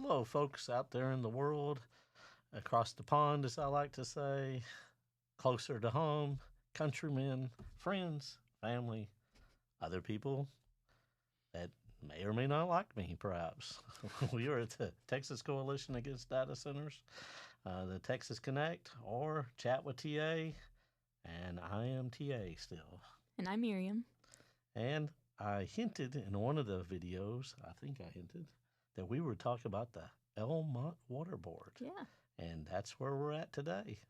Hello, folks out there in the world, across the pond, as I like to say, closer to home, countrymen, friends, family, other people that may or may not like me, perhaps. We are at the Texas Coalition Against Data Centers, the Texas Connect, or Chat with TA, and I am TA still. And I'm Miriam. And I hinted in one of the videos, I think I hinted, that we were talking about the Elm Mott Water Board. Yeah. And that's where we're at today.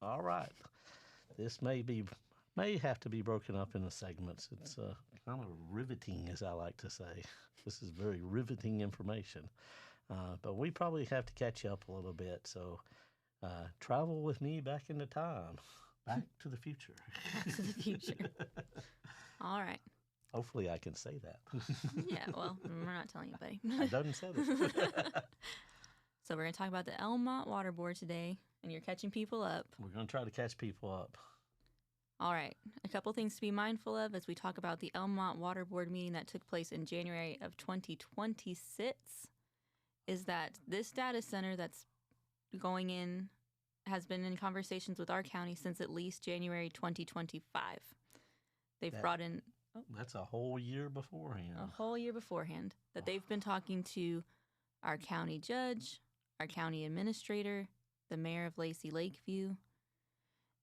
All right. This may have to be broken up into segments. It's kind of riveting, as I like to say. This is very riveting information. But we probably have to catch you up a little bit. So travel with me back into time. Back to the future. Back to the future. All right. Hopefully I can say that. Yeah, well, we're not telling anybody. I done said it. So we're going to talk about the Elm Mott Water Board today, and you're catching people up. We're going to try to catch people up. All right. A couple things to be mindful of as we talk about the Elm Mott Water Board meeting that took place in January of 2026 is that this data center that's going in has been in conversations with our county since at least January 2025. They've brought in... That's a whole year beforehand. A whole year beforehand that they've been talking to our county judge, our county administrator, the mayor of Lacey Lakeview.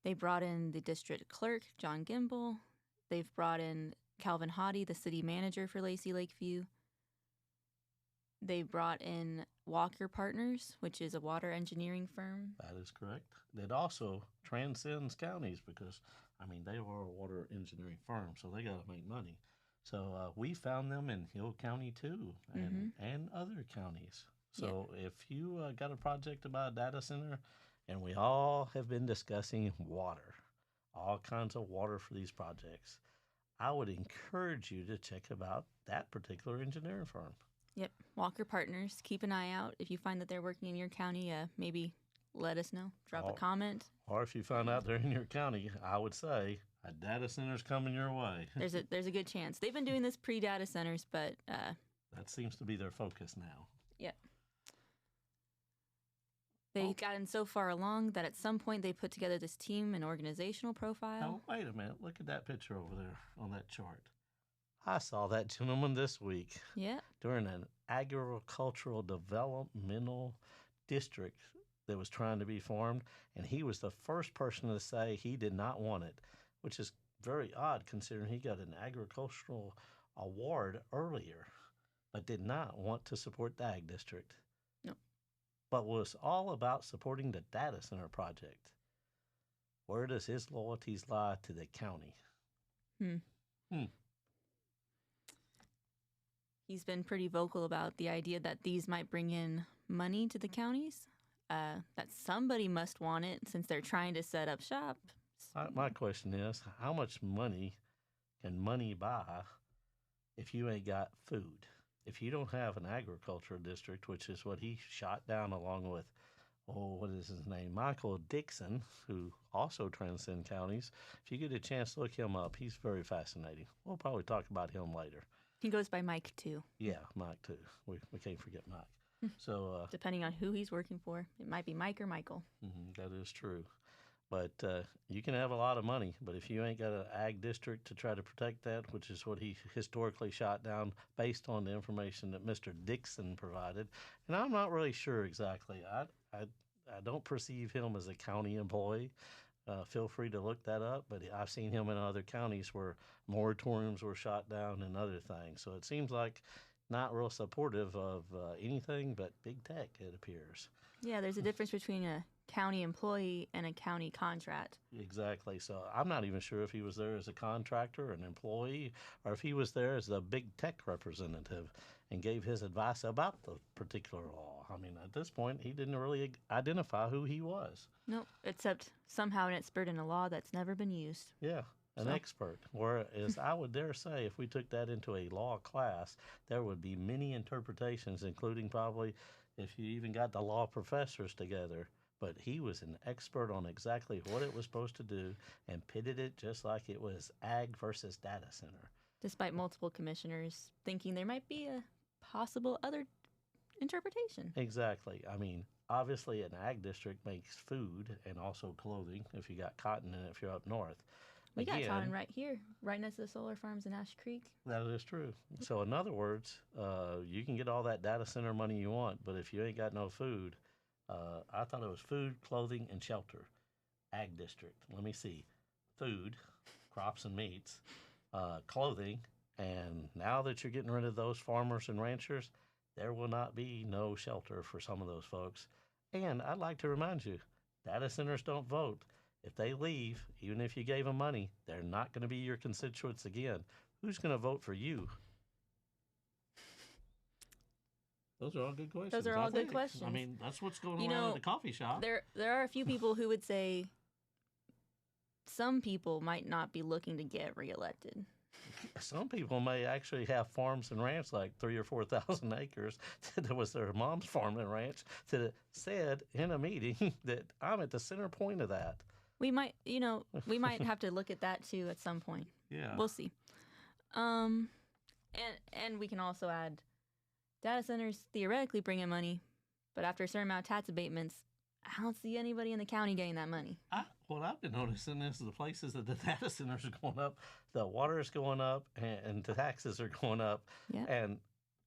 They brought in the district clerk, John Gimble. They've brought in Calvin Hottie, the city manager for Lacey Lakeview. They brought in Walker Partners, which is a water engineering firm. That is correct. It also transcends counties because, they are a water engineering firm, so they got to make money. So we found them in Hill County too, and other counties. So if you got a project about a data center, and we all have been discussing water, all kinds of water for these projects, I would encourage you to check about that particular engineering firm. Yep, Walker Partners. Keep an eye out. If you find that they're working in your county, maybe let us know. Drop a comment. Or if you find out they're in your county, I would say a data center's coming your way. There's a good chance. They've been doing this pre-data centers, but... that seems to be their focus now. Yep. They gotten so far along that at some point they put together this team and organizational profile. Oh, wait a minute. Look at that picture over there on that chart. I saw that gentleman this week. Yeah. During an agricultural developmental district that was trying to be formed, and he was the first person to say he did not want it, which is very odd considering he got an agricultural award earlier, but did not want to support the ag district. No. But was all about supporting the data center project. Where does his loyalties lie to the county? He's been pretty vocal about the idea that these might bring in money to the counties, that somebody must want it since they're trying to set up shop. My question is, how much money can money buy if you ain't got food? If you don't have an agriculture district, which is what he shot down along with, what is his name? Michael Dixon, who also transcend counties. If you get a chance to look him up, he's very fascinating. We'll probably talk about him later. He goes by Mike, too. Yeah, Mike, too. We can't forget Mike. So depending on who he's working for, it might be Mike or Michael. That is true. But you can have a lot of money, but if you ain't got an ag district to try to protect that, which is what he historically shot down based on the information that Mr. Dixon provided, and I'm not really sure exactly. I don't perceive him as a county employee. Feel free to look that up, but I've seen him in other counties where moratoriums were shot down and other things. So it seems like not real supportive of anything but big tech, it appears. Yeah, there's a difference between a county employee and a county contract. Exactly. So I'm not even sure if he was there as a contractor, an employee, or if he was there as a big tech representative and gave his advice about the particular law. At this point, he didn't really identify who he was. Nope, except somehow it spurred in a law that's never been used. Yeah. An expert. Whereas I would dare say if we took that into a law class, there would be many interpretations, including probably if you even got the law professors together, but he was an expert on exactly what it was supposed to do and pitted it just like it was ag versus data center. Despite multiple commissioners thinking there might be a possible other interpretation. Exactly. I mean, obviously, an ag district makes food and also clothing if you got cotton in it if you're up north. We got cotton right here, right next to the solar farms in Ash Creek. That is true. So, in other words, you can get all that data center money you want, but if you ain't got no food, I thought it was food, clothing, and shelter. Ag district. Let me see. Food, crops and meats, clothing, and now that you're getting rid of those farmers and ranchers, there will not be no shelter for some of those folks. And I'd like to remind you, data centers don't vote. If they leave, even if you gave them money, they're not going to be your constituents again. Who's going to vote for you? Those are all good questions. Those are all good questions. I mean, that's what's going on at the coffee shop. There are a few people who would say some people might not be looking to get reelected. Some people may actually have farms and ranch like 3,000 or 4,000 acres. That was their mom's farm and ranch that said in a meeting that I'm at the center point of that. We might have to look at that too at some point. Yeah. We'll see. And we can also add data centers theoretically bring in money, but after a certain amount of tax abatements, I don't see anybody in the county getting that money. What I've been noticing is the places that the data centers are going up, the water is going up, and the taxes are going up. Yep. And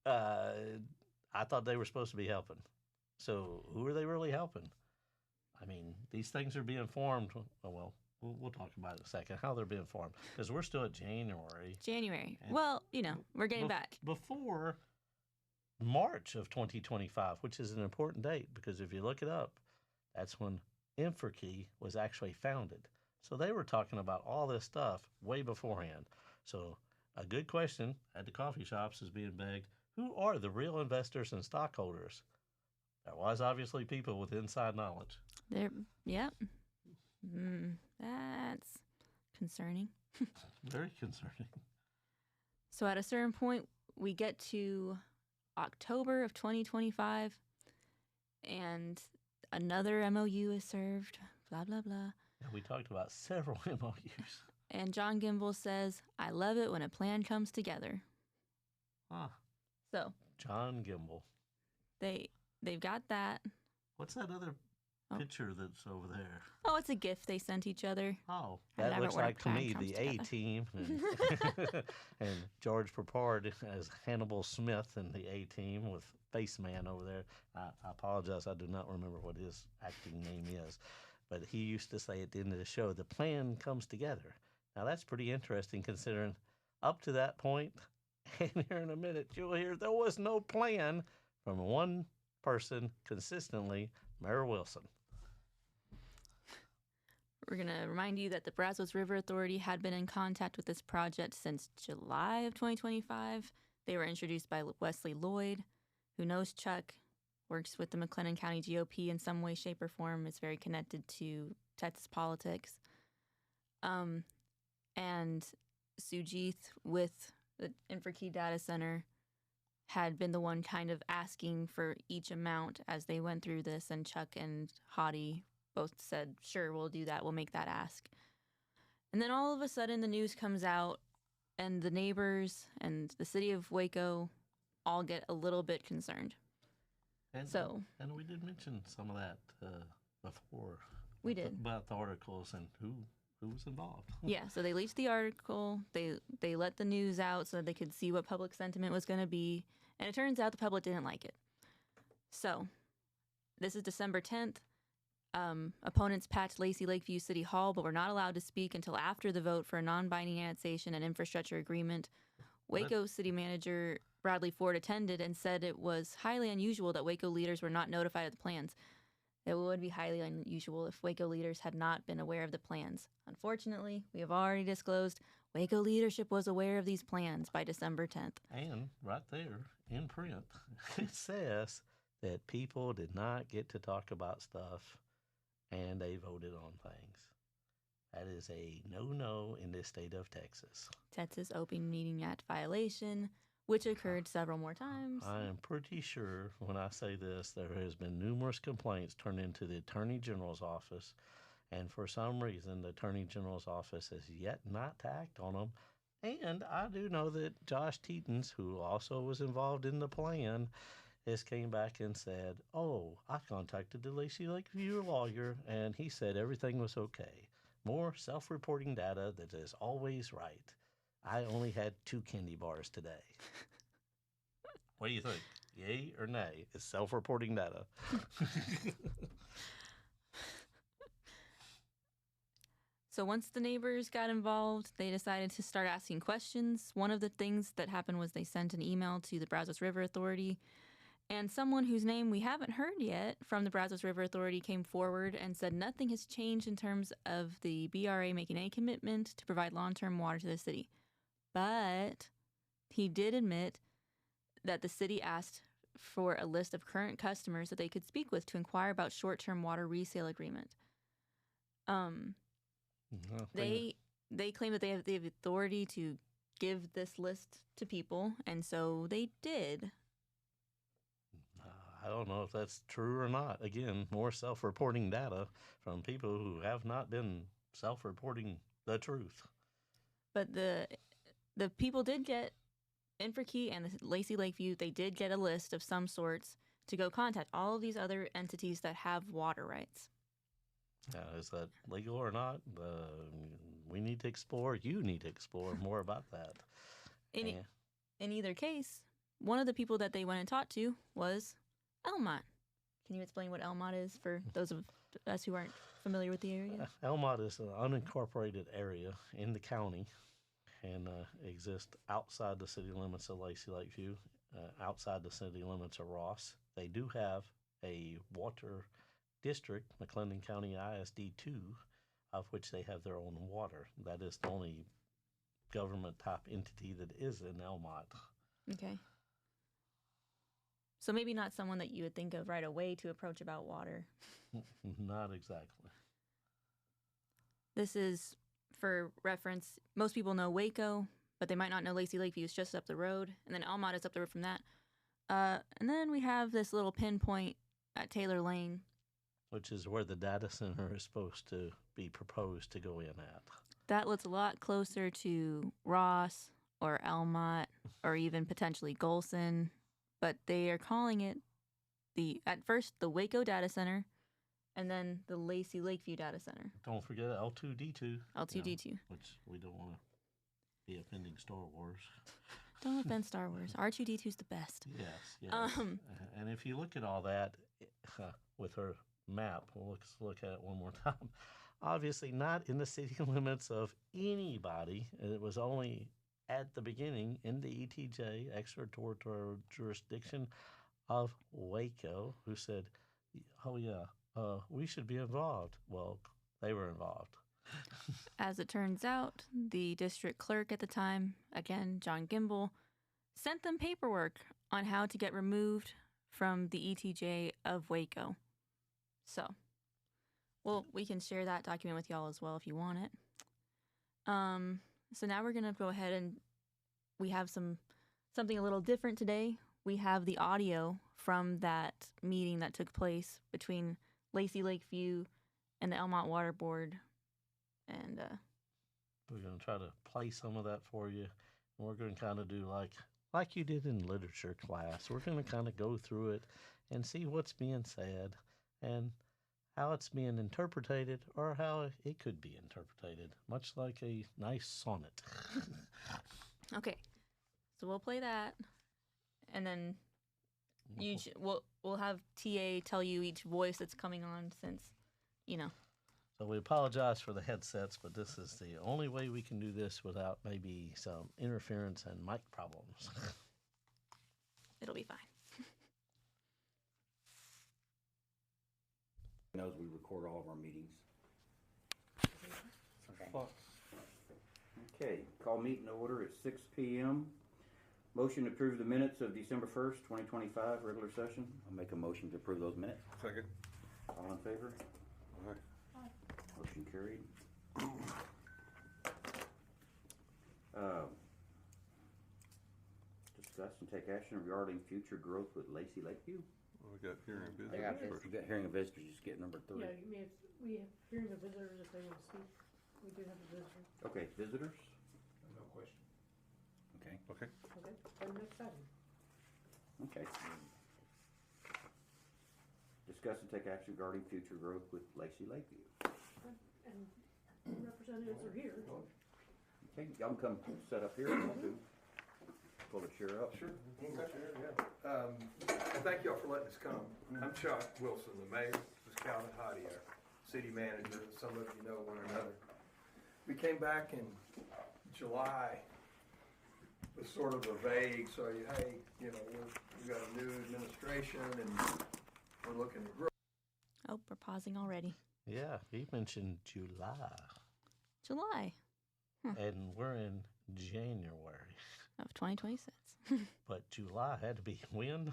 I thought they were supposed to be helping. So who are they really helping? I mean, these things are being formed. Well, we'll talk about it in a second, how they're being formed, because we're still at January. Well, we're getting back. Before March of 2025, which is an important date, because if you look it up, that's when Infrakey was actually founded. So they were talking about all this stuff way beforehand. So a good question at the coffee shops is being begged, who are the real investors and stockholders? There was obviously people with inside knowledge. Yep. That's concerning. Very concerning. So at a certain point, we get to October of 2025, and another MOU is served, blah, blah, blah. Yeah, we talked about several MOUs. And John Gimble says, I love it when a plan comes together. So John Gimble. They've got that. What's that other picture that's over there? Oh, it's a gift they sent each other. Oh, that looks like to me the A-team. And George Papard as Hannibal Smith and the A-team with Face Man over there. I apologize, I do not remember what his acting name is. But he used to say at the end of the show, the plan comes together. Now that's pretty interesting considering up to that point, and here in a minute, you'll hear there was no plan from one person consistently, Mayor Wilson. We're going to remind you that the Brazos River Authority had been in contact with this project since July of 2025. They were introduced by Wesley Lloyd, who knows Chuck, works with the McLennan County GOP in some way, shape, or form, is very connected to Texas politics. And Sujith with the Infrakey Data Center had been the one kind of asking for each amount as they went through this, and Chuck and Hottie both said, sure, we'll do that, we'll make that ask. And then all of a sudden the news comes out, and the neighbors and the city of Waco all get a little bit concerned. And we did mention some of that before. We did. About the articles and who was involved. Yeah, so they leaked the article. They let the news out so that they could see what public sentiment was going to be. And it turns out the public didn't like it. So this is December 10th. Opponents packed Lacey Lakeview City Hall, but were not allowed to speak until after the vote for a non-binding annexation and infrastructure agreement. Waco City Manager Bradley Ford attended and said it was highly unusual that Waco leaders were not notified of the plans. It would be highly unusual if Waco leaders had not been aware of the plans. Unfortunately, we have already disclosed Waco leadership was aware of these plans by December 10th. And right there in print, it says that people did not get to talk about stuff and they voted on things. That is a no-no in this state of Texas. Texas Open Meeting Act violation. which occurred several more times. I am pretty sure when I say this, there has been numerous complaints turned into the Attorney General's office, and for some reason, the Attorney General's office has yet not to act on them. And I do know that Josh Teetons, who also was involved in the plan, has came back and said, "Oh, I contacted the Lacey Lakeview lawyer, and he said everything was okay. More self-reporting data that is always right. I only had 2 candy bars today." What do you think? Yay or nay? It's self-reporting data. So once the neighbors got involved, they decided to start asking questions. One of the things that happened was they sent an email to the Brazos River Authority, and someone whose name we haven't heard yet from the Brazos River Authority came forward and said nothing has changed in terms of the BRA making any commitment to provide long-term water to the city. But he did admit that the city asked for a list of current customers that they could speak with to inquire about short-term water resale agreement. They claim that they have the authority to give this list to people, and so they did. I don't know if that's true or not. Again, more self-reporting data from people who have not been self-reporting the truth. But the people did get, Infrakey and the Lacey Lakeview, they did get a list of some sorts to go contact all of these other entities that have water rights. Is that legal or not? We need to explore. You need to explore more about that. In either case, one of the people that they went and talked to was Elm Mott. Can you explain what Elm Mott is for those of us who aren't familiar with the area? Elm Mott is an unincorporated area in the county and exists outside the city limits of Lacey Lakeview, outside the city limits of Ross. They do have a water district, McLennan County ISD 2, of which they have their own water. That is the only government type entity that is in Elm Mott. Okay. So maybe not someone that you would think of right away to approach about water. Not exactly. This is, for reference, most people know Waco, but they might not know Lacey Lakeview is just up the road, and then Elm Mott is up the road from that. And then we have this little pinpoint at Taylor Lane, which is where the data center is supposed to be proposed to go in at. That looks a lot closer to Ross or Elm Mott or even potentially Golson, but they are calling it at first the Waco Data Center and then the Lacey Lakeview Data Center. Don't forget L2D2. L2D2. Which we don't want to be offending Star Wars. Don't offend Star Wars. R2D2 is the best. Yes. And if you look at all that with her map, let's look at it one more time. Obviously not in the city limits of anybody. It was only at the beginning in the ETJ, extraterritorial jurisdiction of Waco, who said, "Oh yeah, we should be involved." Well, they were involved. As it turns out, the district clerk at the time, again, John Gimble, sent them paperwork on how to get removed from the ETJ of Waco. So, well, we can share that document with y'all as well if you want it. So now we're going to go ahead and we have something a little different today. We have the audio from that meeting that took place between Lacey Lakeview and the Elm Mott Water Board. And we're going to try to play some of that for you. And we're going to kind of do like you did in literature class. We're going to kind of go through it and see what's being said and how it's being interpreted or how it could be interpreted, much like a nice sonnet. Okay, so we'll play that, and then we'll have TA tell you each voice that's coming on since, So we apologize for the headsets, but this is the only way we can do this without maybe some interference and mic problems. It'll be fine. Knows we record all of our meetings. Okay, call meeting to order at 6 p.m. Motion to approve the minutes of December 1st, 2025, regular session. I'll make a motion to approve those minutes. Second. All in favor? Aye. Motion carried. and take action regarding future growth with Lacey Lakeview. We got hearing and They got, visitors first. you got hearing of visitors, just get number 3. Yeah, we have hearing of visitors if they want to speak. We do have a visitor. Okay, visitors? No question. Okay. Okay. Okay, and next item. Okay. Discuss and take action regarding future growth with Lacey Lakeview. And representatives are here. Okay, y'all can come set up here if you want to. Pull the chair up. Sure. Thank y'all for letting us come. I'm Chuck Wilson, the mayor. This is Calvin Hottie, our city manager. Some of you know one another. We came back in July with sort of a vague, so hey, we've got a new administration and we're looking to grow. Oh, we're pausing already. Yeah, he mentioned July. July And we're in January. of 2026. But July had to be when?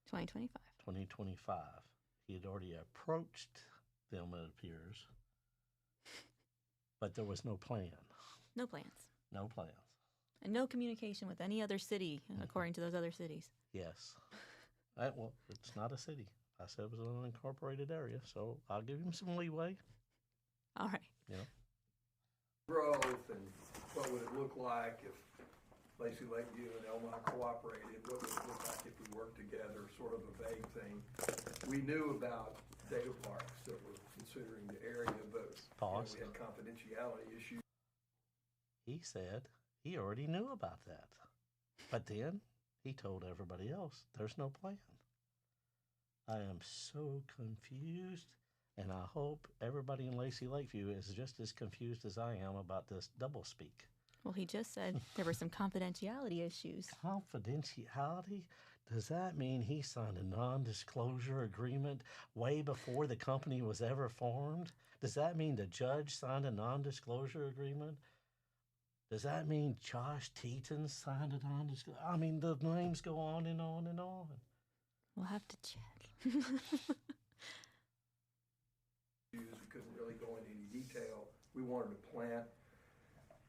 2025. 2025. He had already approached them, it appears. But there was no plan. No plans. No plans. And no communication with any other city, according to those other cities. Yes. Well, it's not a city. I said it was an unincorporated area, so I'll give him some leeway. All right. You know. Growth and what would it look like if Lacey Lakeview and Elm Mott cooperated? What would it look like if we worked together? Sort of a vague thing. We knew about data parks that were considering the area, but Pause. we had confidentiality issues. He said he already knew about that. But then he told everybody else there's no plan. I am so confused, and I hope everybody in Lacey Lakeview is just as confused as I am about this doublespeak. Well, he just said there were some confidentiality issues. Confidentiality? Does that mean he signed a non-disclosure agreement way before the company was ever formed? Does that mean the judge signed a non-disclosure agreement? Does that mean Josh Teton signed a non-disclosure? I mean, the names go on and on and on. We'll have to check. We couldn't really go into any detail. We wanted to plant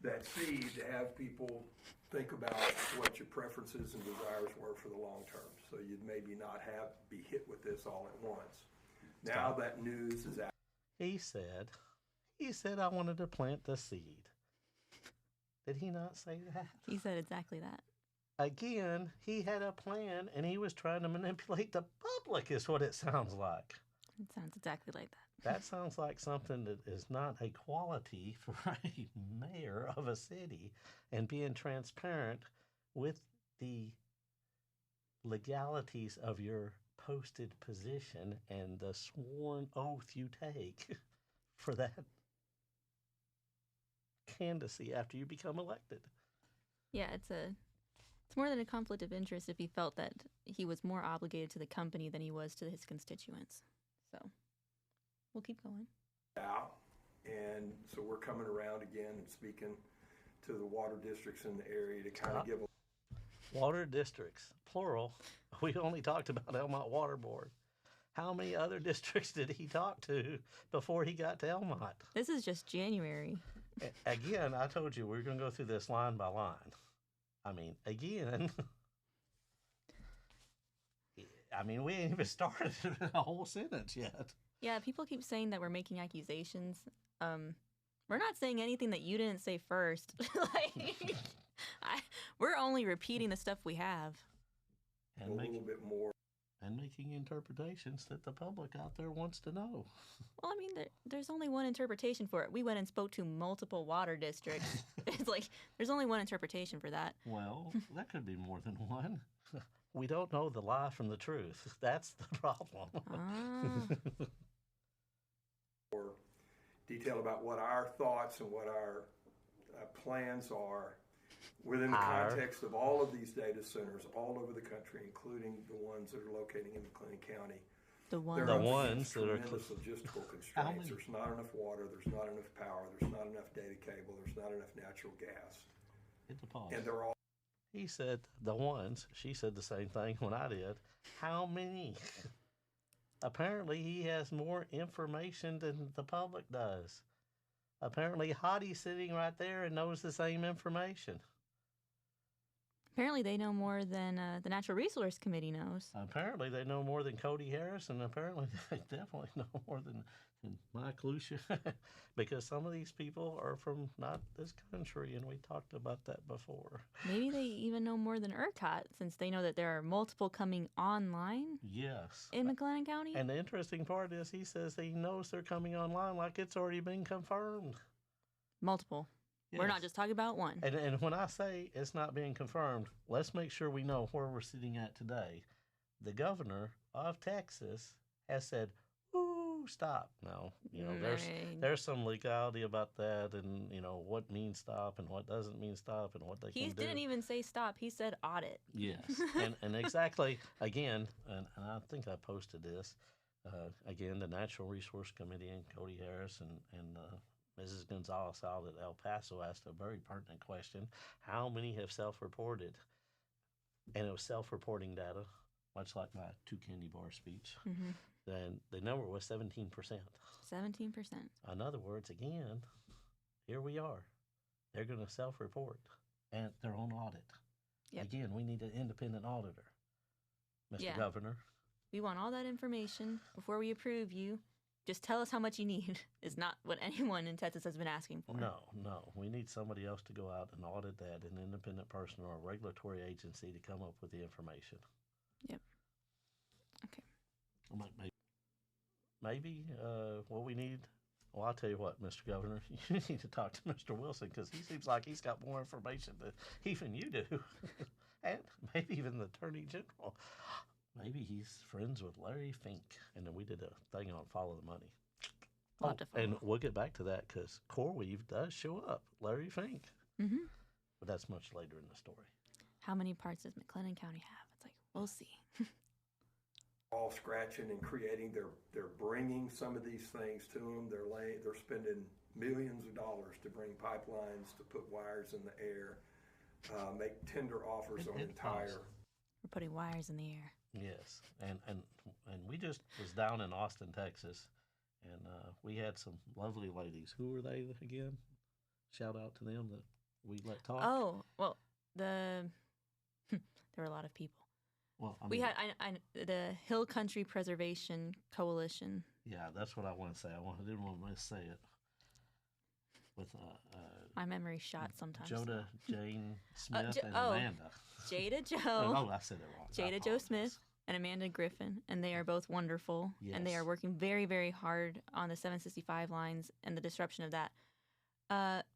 that seed to have people think about what your preferences and desires were for the long term. So you'd maybe not be hit with this all at once. Now that news is out. He said I wanted to plant the seed. Did he not say that? He said exactly that. Again, he had a plan and he was trying to manipulate the public, is what it sounds like. It sounds exactly like that. That sounds like something that is not a quality for a mayor of a city, and being transparent with the legalities of your posted position and the sworn oath you take for that candidacy after you become elected. Yeah, it's more than a conflict of interest if he felt that he was more obligated to the company than he was to his constituents. So we'll keep going. Out. And so we're coming around again and speaking to the water districts in the area to kind of give a Water districts, plural. We only talked about Elm Mott Water Board. How many other districts did he talk to before he got to Elm Mott? This is just January. Again, I told you we were going to go through this line by line. I mean, again, we ain't even started a whole sentence yet. Yeah, people keep saying that we're making accusations. We're not saying anything that you didn't say first. We're only repeating the stuff we have. a little bit more. And making interpretations that the public out there wants to know. Well, I mean, there's only one interpretation for it. We went and spoke to multiple water districts. It's like, there's only one interpretation for that. Well, that could be more than one. We don't know the lie from the truth. That's the problem. More detail about what our thoughts and what our plans are within the context of all of these data centers all over the country, including the ones that are located in McLennan County. The ones that are tremendous logistical constraints. There's not enough water. There's not enough power. There's not enough data cable. There's not enough natural gas. Hit the pause. And they're all. He said the ones. She said the same thing when I did. How many? Apparently, he has more information than the public does. Apparently, Hottie's sitting right there and knows the same information. Apparently, they know more than the Natural Resource Committee knows. Apparently, they know more than Cody Harris, and apparently, they definitely know more than Mike Lucia, because some of these people are from not this country, and we talked about that before. Maybe they even know more than ERCOT, since they know that there are multiple coming online Yes. in McLennan County. And the interesting part is he says he knows they're coming online like it's already been confirmed. Multiple. We're not Yes. just talking about one. And when I say it's not being confirmed, let's make sure we know where we're sitting at today. The governor of Texas has said, "Ooh, stop!" Now, there's some legality about that, and what means stop and what doesn't mean stop, and what they He can do. didn't even say stop. He said audit. Yes, and exactly again, and I think I posted this again. The Natural Resource Committee and Cody Harris and Mrs. Gonzalez out at El Paso asked a very pertinent question: how many have self-reported? And it was self-reporting data, much like my 2 candy bar speech. Mm-hmm. Then the number was 17%. 17%. In other words, again, here we are. They're going to self-report and their own audit. Yep. Again, we need an independent auditor, Mr. Yeah. Governor. We want all that information before we approve you. Just tell us how much you need is not what anyone in Texas has been asking for. No. We need somebody else to go out and audit that, an independent person or a regulatory agency to come up with the information. Yep. Okay. Maybe what we need, well, I'll tell you what, Mr. Governor, you need to talk to Mr. Wilson, because he seems like he's got more information than even you do. And maybe even the Attorney General. Maybe he's friends with Larry Fink. And then we did a thing on Follow the Money. We'll have to follow. And we'll get back to that, because CoreWeave does show up, Larry Fink. Mm-hmm. But that's much later in the story. How many parts does McLennan County have? It's like, we'll see. All scratching and creating. They're bringing some of these things to them. They're spending millions of dollars to bring pipelines, to put wires in the air, make tender offers on entire. We're putting wires in the air. Yes, and we just was down in Austin, Texas, and we had some lovely ladies. Who were they again? Shout out to them that we let talk. Oh, well, there were a lot of people. Well, We had the Hill Country Preservation Coalition. Yeah, that's what I want to say. I didn't want to missay it. With My memory's shot sometimes. Joda Jane Smith and oh. Amanda. Jada Joe. Oh, I said it wrong. Jada Joe Smith and Amanda Griffin, and they are both wonderful, and they Yes. are working very, very hard on the 765 lines and the disruption of that.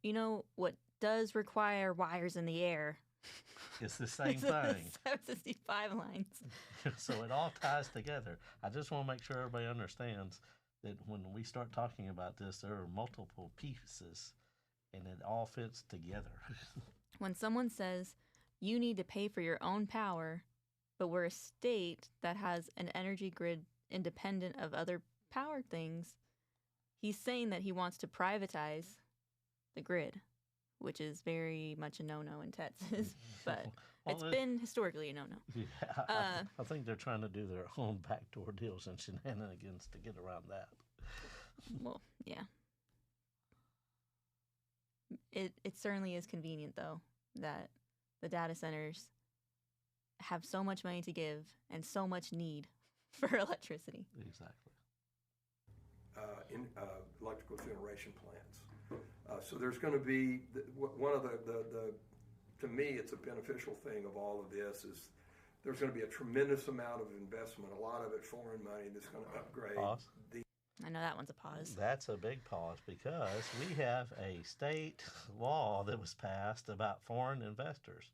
You know what does require wires in the air? It's the same It's the thing. 765 lines. So it all ties together. I just want to make sure everybody understands that when we start talking about this, there are multiple pieces, and it all fits together. When someone says you need to pay for your own power, but we're a state that has an energy grid independent of other power things, he's saying that he wants to privatize the grid, which is very much a no-no in Texas, but it's been historically a no-no. Yeah, I think they're trying to do their own backdoor deals and shenanigans to get around that. Well, yeah. It certainly is convenient, though, that the data centers have so much money to give and so much need for electricity. Exactly. In electrical generation plants. So there's going to be one of the to me, it's a beneficial thing of all of this is there's going to be a tremendous amount of investment, a lot of it foreign money that's going to upgrade Pause. the. I know that one's a pause. That's a big pause because we have a state law that was passed about foreign investors.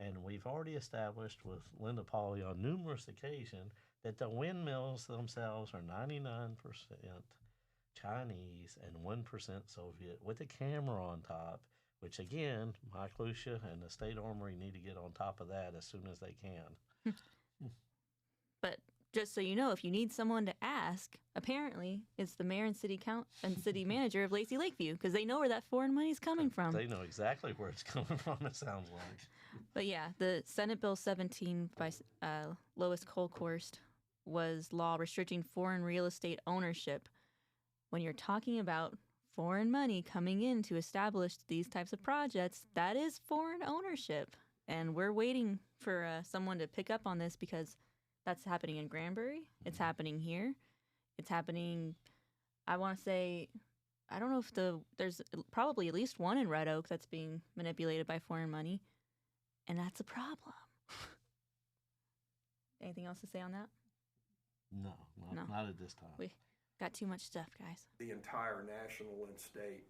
And we've already established with Linda Pauley on numerous occasions that the windmills themselves are 99% Chinese and 1% Soviet with a camera on top, which again, Mike Lucia and the State Armory need to get on top of that as soon as they can. But just so you know, if you need someone to ask, apparently it's the mayor and city manager of Lacey Lakeview, because they know where that foreign money's coming from. They know exactly where it's coming from, it sounds like. But yeah, the Senate Bill 17 by Lois Kolkhorst was law restricting foreign real estate ownership. When you're talking about foreign money coming in to establish these types of projects, that is foreign ownership. And we're waiting for someone to pick up on this because that's happening in Granbury. It's happening here. It's happening, I want to say, I don't know if there's probably at least one in Red Oak that's being manipulated by foreign money. And that's a problem. Anything else to say on that? No, not at this time. We got too much stuff, guys. The entire national and state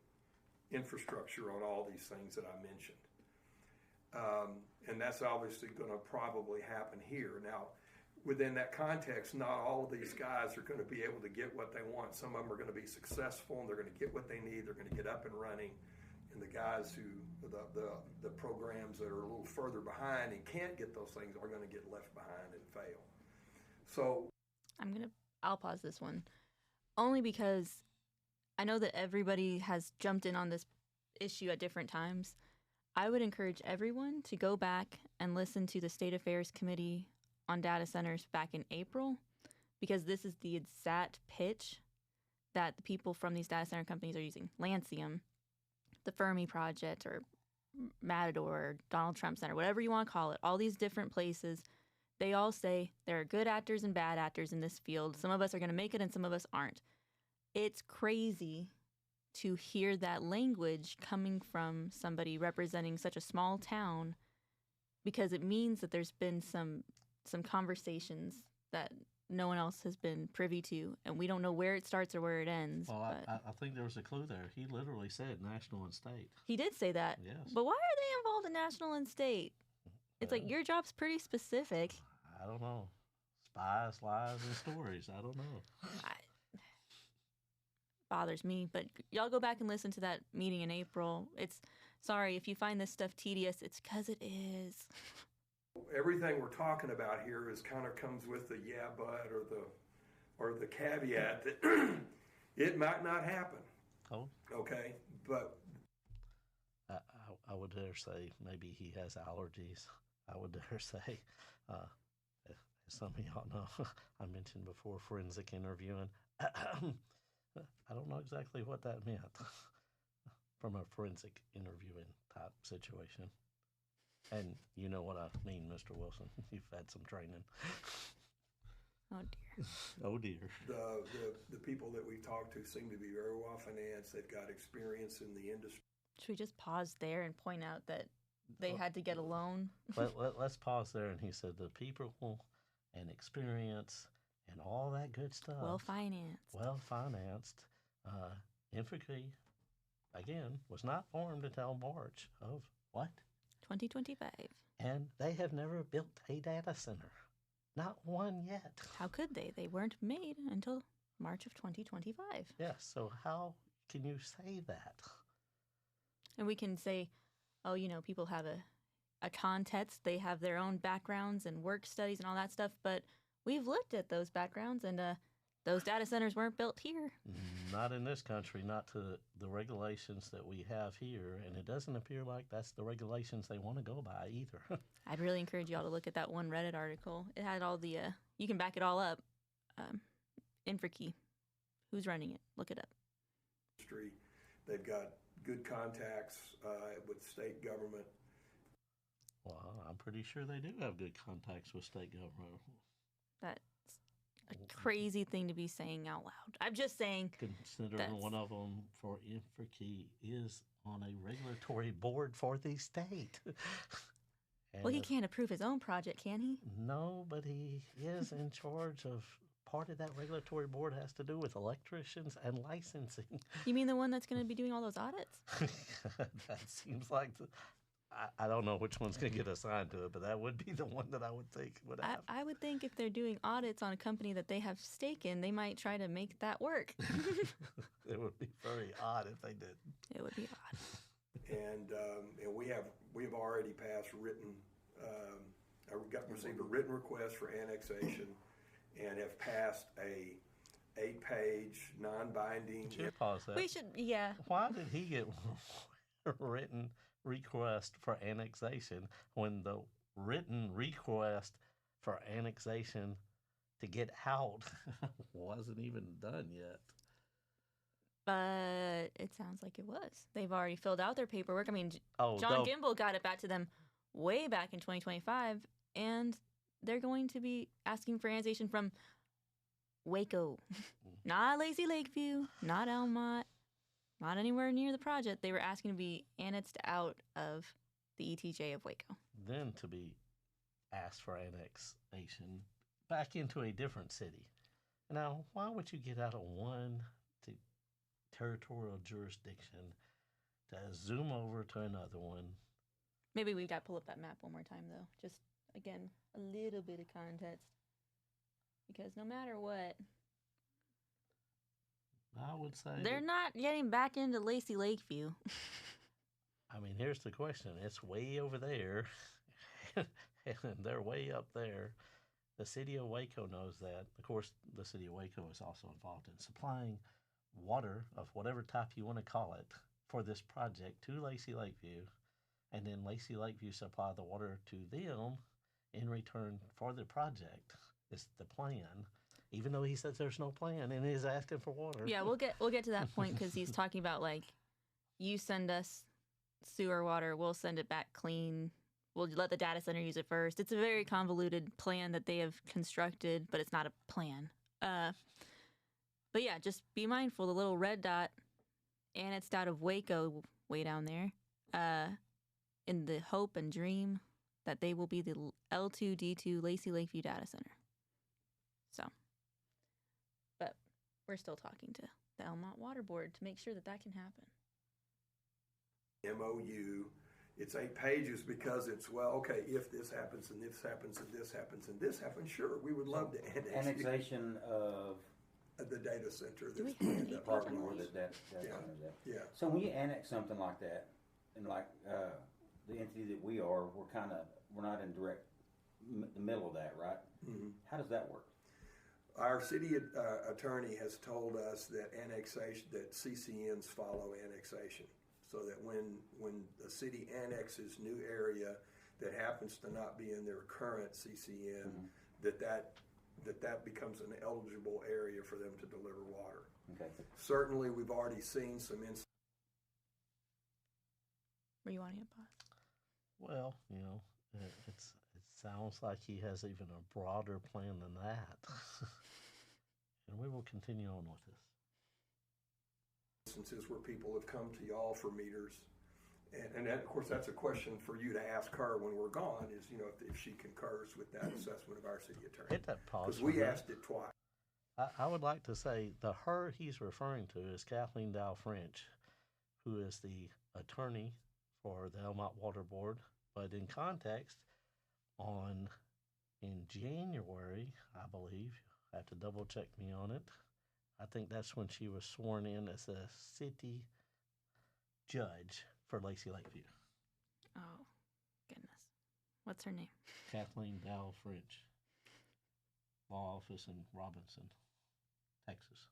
infrastructure on all these things that I mentioned. And that's obviously going to probably happen here. Now, within that context, not all of these guys are going to be able to get what they want. Some of them are going to be successful, and they're going to get what they need. They're going to get up and running. And the guys who, the programs that are a little further behind and can't get those things are going to get left behind and fail. So I'll pause this one. Only because I know that everybody has jumped in on this issue at different times. I would encourage everyone to go back and listen to the State Affairs Committee on Data Centers back in April, because this is the exact pitch that the people from these data center companies are using. Lancium, the Fermi Project, or Matador, or Donald Trump Center, whatever you want to call it, all these different places, they all say there are good actors and bad actors in this field. Some of us are going to make it and some of us aren't. It's crazy to hear that language coming from somebody representing such a small town, because it means that there's been some conversations that no one else has been privy to, and we don't know where it starts or where it ends. Well, I think there was a clue there. He literally said national and state. He did say that. Yes. But why are they involved in national and state? It's like your job's pretty specific. I don't know. Spies, lies, and stories. I don't know. Bothers me, but y'all go back and listen to that meeting in April. Sorry if you find this stuff tedious, it's because it is. Everything we're talking about here is kind of comes with the yeah, but, or the caveat that it might not happen. Oh. Okay, but I would dare say maybe he has allergies. I would dare say, as some of y'all know, I mentioned before forensic interviewing. I don't know exactly what that meant from a forensic interviewing type situation. And you know what I mean, Mr. Wilson. You've had some training. Oh, dear. Oh, dear. The people that we talk to seem to be very well financed. They've got experience in the industry. Should we just pause there and point out that they had to get a loan? Let's pause there. And he said the people and experience and all that good stuff. Well-financed. Well-financed. Infocree, again, was not formed until March of what? 2025. And they have never built a data center. Not one yet. How could they? They weren't made until March of 2025. Yes, so how can you say that? And we can say, oh, people have a context. They have their own backgrounds and work studies and all that stuff. But we've looked at those backgrounds, and those data centers weren't built here. Not in this country, not to the regulations that we have here. And it doesn't appear like that's the regulations they want to go by either. I'd really encourage y'all to look at that one Reddit article. It had all the, you can back it all up. Infokey. Who's running it? Look it up. They've got good contacts with state government. Well, I'm pretty sure they do have good contacts with state government. That's a crazy thing to be saying out loud. I'm just saying. Considering one of them for Infokey is on a regulatory board for the state. Well, he can't approve his own project, can he? No, but he is in charge of part of that regulatory board has to do with electricians and licensing. You mean the one that's going to be doing all those audits? That seems like I don't know which one's going to get assigned to it, but that would be the one that I would think would have. I would think if they're doing audits on a company that they have stake in, they might try to make that work. It would be very odd if they did. It would be odd. And we've already passed received a written request for annexation, and have passed a 8-page non-binding. Should pause that. We should, yeah. Why did he get a written request for annexation when the written request for annexation to get out wasn't even done yet? But it sounds like it was. They've already filled out their paperwork. I mean, John Gimble got it back to them way back in 2025, and they're going to be asking for annexation from Waco, not Lacey Lakeview, not Elm Mott, not anywhere near the project. They were asking to be annexed out of the ETJ of Waco. Then to be asked for annexation back into a different city. Now, why would you get out of one territorial jurisdiction to zoom over to another one? Maybe we've got to pull up that map one more time, though. Just, again, a little bit of context. Because no matter what, I would say they're not getting back into Lacey Lakeview. I mean, here's the question. It's way over there, and they're way up there. The city of Waco knows that. Of course, the city of Waco is also involved in supplying water of whatever type you want to call it for this project to Lacey Lakeview, and then Lacey Lakeview supply the water to them in return for the project. Is the plan, even though he says there's no plan and he's asking for water. Yeah, we'll get to that point because he's talking about, like, you send us sewer water, we'll send it back clean. We'll let the data center use it first. It's a very convoluted plan that they have constructed, but it's not a plan. But yeah, just be mindful. The little red dot annexed out of Waco, way down there, in the hope and dream that they will be the L2D2 Lacey Lakeview Data Center. So, but we're still talking to the Elm Mott Water Board to make sure that can happen. MOU. It's 8 pages because it's, well, okay, if this happens and this happens and this happens and this happens, sure, we would love to annex Annexation of the data center. Do we That's have being to done. department where that Yeah. center's at. Yeah. So when you annex something like that, and like the entity that we are, we're not in direct the middle of that, right? Mm-hmm. How does that work? Our city attorney has told us that CCNs follow annexation, so that when the city annexes new area that happens to not be in their current CCN, that becomes an eligible area for them to deliver water. Okay. Certainly, we've already seen some instances. Were you wanting to pause? Well, it sounds like he has even a broader plan than that. And we will continue on with this. Instances where people have come to y'all for meters, and that, of course, that's a question for you to ask her when we're gone. Is if she concurs with that assessment of our city attorney. Hit that pause. Because for we that. asked it twice. I would like to say the her he's referring to is Kathleen Dow French, who is the attorney for the Elm Mott Water Board. But in context, in January, I believe, I have to double check me on it. I think that's when she was sworn in as a city judge for Lacey Lakeview. Oh, goodness. What's her name? Kathleen Dow French, law office in Robinson, Texas.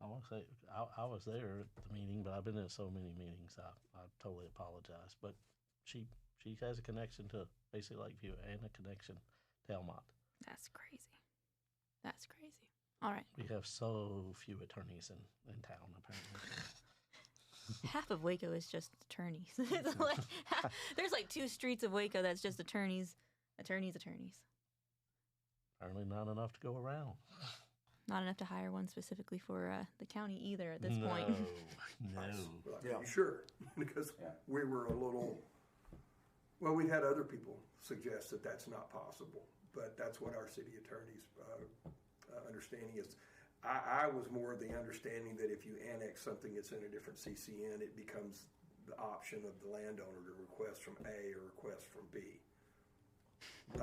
I want to say I was there at the meeting, but I've been in so many meetings. I totally apologize. But she has a connection to Lacey Lakeview and a connection to Elm Mott. That's crazy. That's crazy. All right. We have so few attorneys in town, apparently. Half of Waco is just attorneys. There's like 2 streets of Waco that's just attorneys. Apparently not enough to go around. Not enough to hire one specifically for the county either at this point. No. Yeah, sure. Because we were a little. Well, we've had other people suggest that that's not possible, but that's what our city attorney's understanding is. I was more of the understanding that if you annex something that's in a different CCN, it becomes the option of the landowner to request from A or request from B.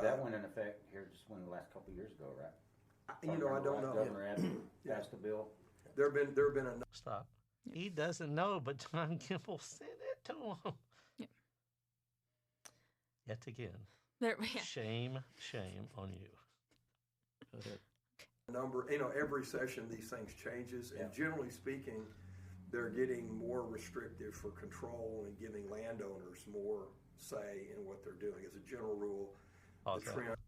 That went in effect here just the last couple of years ago, right? I don't know. Governor passed the bill. There have been a. Stop. Yep. He doesn't know, but John Kimball sent it to him. Yep. Yet again. Shame on you. Go ahead. Number, every session these things changes, and generally speaking, they're getting more restrictive for control and giving landowners more say in what they're doing. As a general rule, the trend.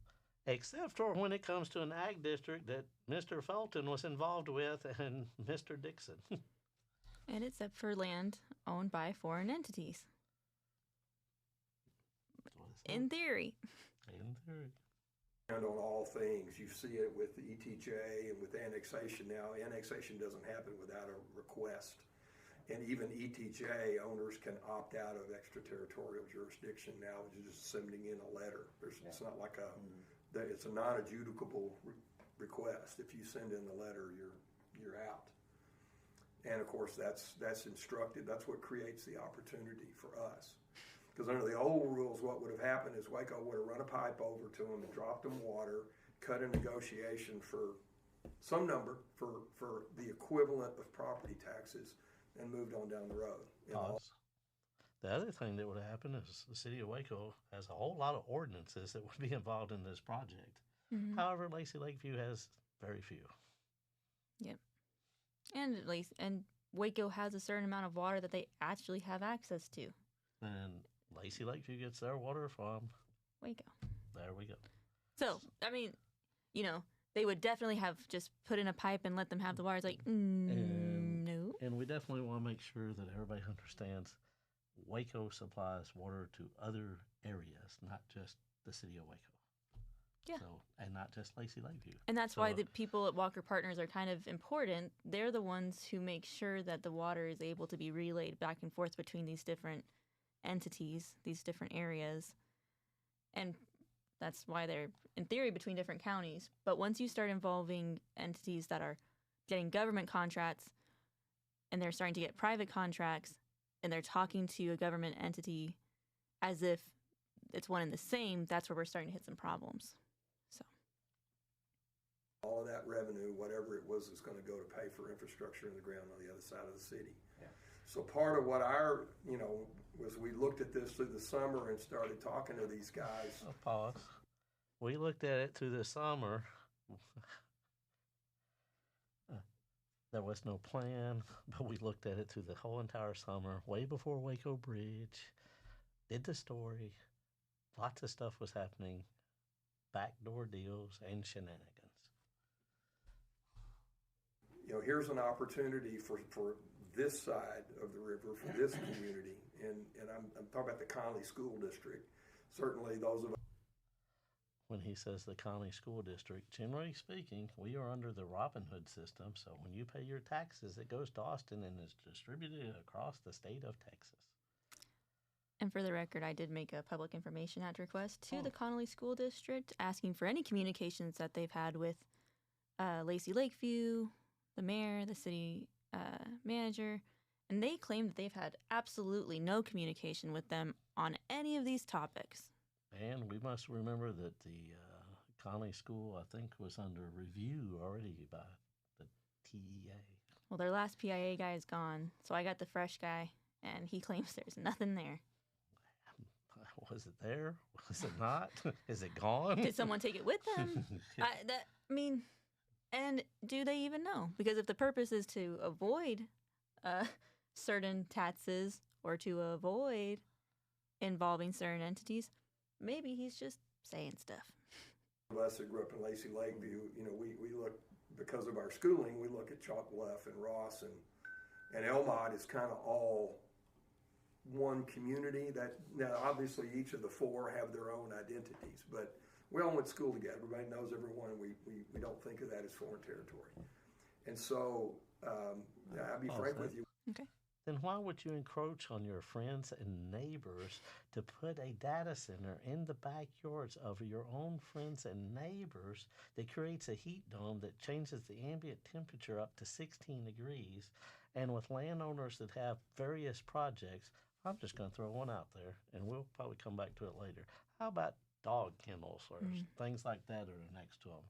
Except for when it comes to an ag district that Mr. Fulton was involved with and Mr. Dixon. And it's up for land owned by foreign entities. In theory. In theory. And on all things, you see it with the ETJ and with annexation now. Annexation doesn't happen without a request. And even ETJ owners can opt out of extraterritorial jurisdiction now, just sending in a letter. It's not like it's a non-adjudicable request. If you send in the letter, you're out. And of course, that's instructed. That's what creates the opportunity for us. Because under the old rules, what would have happened is Waco would have run a pipe over to them and dropped them water, cut a negotiation for some number for the equivalent of property taxes, and moved on down the road. The other thing that would have happened is the city of Waco has a whole lot of ordinances that would be involved in this project. Mm-hmm. However, Lacey Lakeview has very few. Yep. And at least, and Waco has a certain amount of water that they actually have access to. And Lacey Lakeview gets their water from Waco. There we go. So, I mean, they would definitely have just put in a pipe and let them have the water. It's like, no. And we definitely want to make sure that everybody understands Waco supplies water to other areas, not just the city of Waco. Yeah. So, and not just Lacey Lakeview. And that's why the people at Walker Partners are kind of important. They're the ones who make sure that the water is able to be relayed back and forth between these different entities, these different areas. And that's why they're, in theory, between different counties. But once you start involving entities that are getting government contracts and they're starting to get private contracts and they're talking to a government entity as if it's one and the same, that's where we're starting to hit some problems. So all of that revenue, whatever it was, is going to go to pay for infrastructure in the ground on the other side of the city. Yeah. So part of what was we looked at this through the summer and started talking to these guys. Pause. We looked at it through the summer. There was no plan, but we looked at it through the whole entire summer, way before Waco Bridge. Did the story. Lots of stuff was happening. Backdoor deals and shenanigans. Here's an opportunity for this side of the river, for this community, and I'm talking about the Conley School District. Certainly those of us. When he says the Conley School District, generally speaking, we are under the Robin Hood system, so when you pay your taxes, it goes to Austin and is distributed across the state of Texas. And for the record, I did make a public information act request to the Connolly School District asking for any communications that they've had with Lacey Lakeview, the mayor, the city manager, and they claim that they've had absolutely no communication with them on any of these topics. And we must remember that the Conley School, I think, was under review already by the TEA. Well, their last PIA guy is gone, so I got the fresh guy, and he claims there's nothing there. Was it there? Was it not? Is it gone? Did someone take it with them? And do they even know? Because if the purpose is to avoid certain taxes or to avoid involving certain entities, maybe he's just saying stuff. Us that grew up in Lacey Lakeview, we look, because of our schooling, we look at Chalk Bluff and Ross and Elm Mott is kind of all one community. That now obviously each of the four have their own identities, but we all went to school together. Everybody knows everyone. We don't think of that as foreign territory. And so I'll be frank with you. Okay. Then why would you encroach on your friends and neighbors to put a data center in the backyards of your own friends and neighbors that creates a heat dome that changes the ambient temperature up to 16 degrees? And with landowners that have various projects, I'm just going to throw one out there, and we'll probably come back to it later. How about dog kennels or things like that are next to them?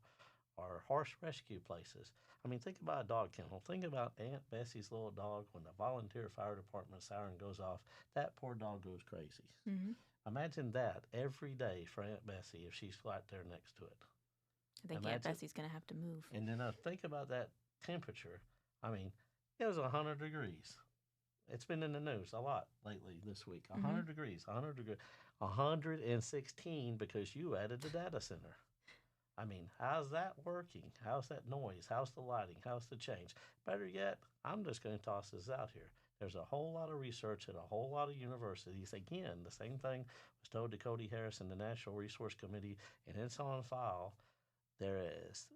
Or horse rescue places. I mean, think about a dog kennel. Think about Aunt Bessie's little dog. When the volunteer fire department siren goes off, that poor dog goes crazy. Mm-hmm. Imagine that every day for Aunt Bessie if she's right there next to it. I think Aunt Bessie's going to have to move. And then think about that temperature. I mean, it was 100 degrees. It's been in the news a lot lately this week. 100 degrees, 100 degrees, 116 because you added the data center. I mean, how's that working? How's that noise? How's the lighting? How's the change? Better yet, I'm just going to toss this out here. There's a whole lot of research at a whole lot of universities. Again, the same thing was told to Cody Harris and the National Resource Committee, and it's on file. There is